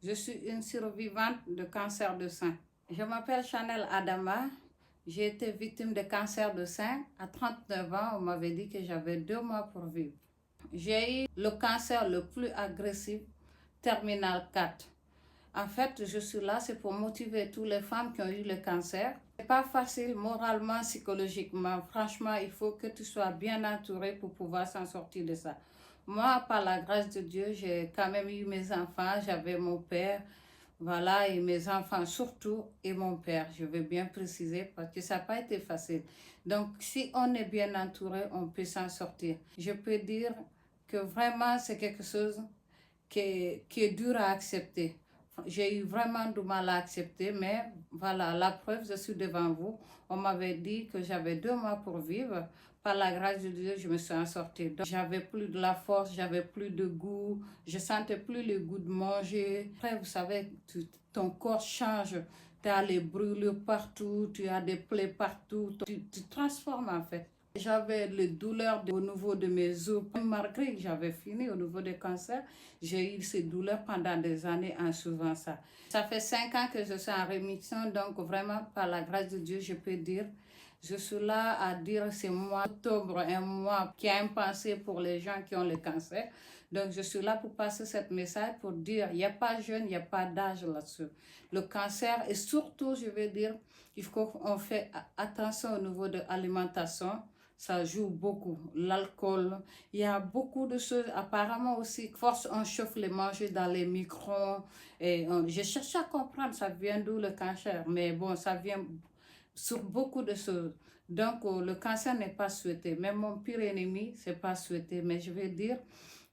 Je suis une survivante de cancer de sein. Je m'appelle Chanel Adama. J'ai été victime de cancer de sein. À 39 ans, on m'avait dit que j'avais 2 mois pour vivre. J'ai eu le cancer le plus agressif, terminal 4. En fait, je suis là, c'est pour motiver toutes les femmes qui ont eu le cancer. C'est pas facile moralement, psychologiquement. Franchement, il faut que tu sois bien entouré pour pouvoir s'en sortir de ça. Moi, par la grâce de Dieu, j'ai quand même eu mes enfants, j'avais mon père, voilà, et mes enfants surtout, et mon père. Je veux bien préciser parce que ça n'a pas été facile. Donc, si on est bien entouré, on peut s'en sortir. Je peux dire que vraiment, c'est quelque chose qui est dur à accepter. J'ai eu vraiment du mal à accepter, mais voilà, la preuve, je suis devant vous. On m'avait dit que j'avais 2 mois pour vivre. Par la grâce de Dieu, je me suis en sortie. J'avais plus de la force, j'avais plus de goût, je sentais plus le goût de manger. Après, vous savez, ton corps change. Tu as les brûlures partout, tu as des plaies partout. Tu transformes en fait. J'avais les douleurs au niveau de mes os. Malgré que j'avais fini au niveau des cancers, j'ai eu ces douleurs pendant des années en suivant ça. Ça fait 5 ans que je suis en rémission, donc vraiment par la grâce de Dieu, je peux dire, je suis là à dire c'est mois d'octobre, un mois qui a une pensée pour les gens qui ont le cancer. Donc je suis là pour passer ce message pour dire, il n'y a pas jeune, il n'y a pas d'âge là-dessus. Le cancer, et surtout, je veux dire, il faut qu'on fait attention au niveau de l'alimentation. Ça joue beaucoup. L'alcool, il y a beaucoup de choses. Apparemment aussi, force on chauffe les manger dans les micro-ondes. Je cherche à comprendre, ça vient d'où le cancer. Mais bon, ça vient sur beaucoup de choses. Donc, le cancer n'est pas souhaité. Même mon pire ennemi, c'est pas souhaité. Mais je vais dire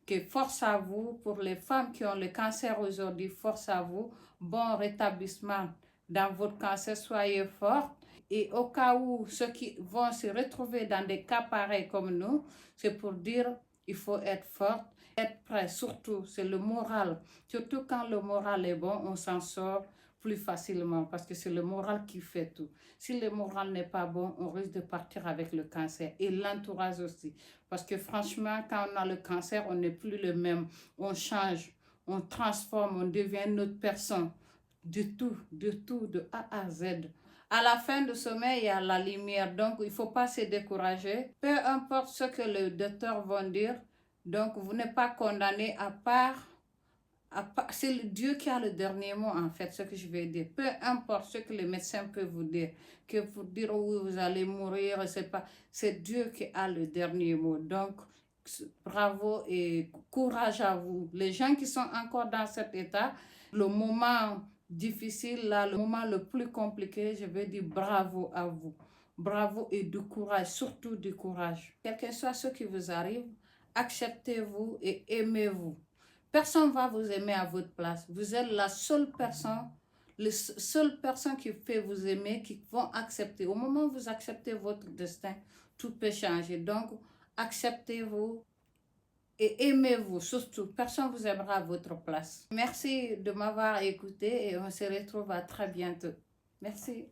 que force à vous, pour les femmes qui ont le cancer aujourd'hui, force à vous. Bon rétablissement dans votre cancer, soyez fortes. Et au cas où ceux qui vont se retrouver dans des cas pareils comme nous, c'est pour dire il faut être fort, être prêt. Surtout, c'est le moral. Surtout quand le moral est bon, on s'en sort plus facilement parce que c'est le moral qui fait tout. Si le moral n'est pas bon, on risque de partir avec le cancer et l'entourage aussi. Parce que franchement, quand on a le cancer, on n'est plus le même. On change, on transforme, on devient une autre personne. De tout, de A à Z. À la fin du sommeil, il y a la lumière. Donc, il ne faut pas se décourager. Peu importe ce que le docteur va dire, donc vous n'êtes pas condamné à part c'est le Dieu qui a le dernier mot, en fait, ce que je vais dire. Peu importe ce que les médecins peuvent vous dire, que vous dire oui, vous allez mourir, c'est Dieu qui a le dernier mot. Donc, bravo et courage à vous. Les gens qui sont encore dans cet état, le moment difficile, là, le moment le plus compliqué, je vais dire bravo à vous. Bravo et du courage, surtout du courage. Quel que soit ce qui vous arrive, acceptez-vous et aimez-vous. Personne ne va vous aimer à votre place. Vous êtes la seule personne, qui fait vous aimer, qui vont accepter. Au moment où vous acceptez votre destin, tout peut changer. Donc, acceptez-vous et aimez-vous surtout. Personne ne vous aimera à votre place. Merci de m'avoir écouté et on se retrouve à très bientôt. Merci.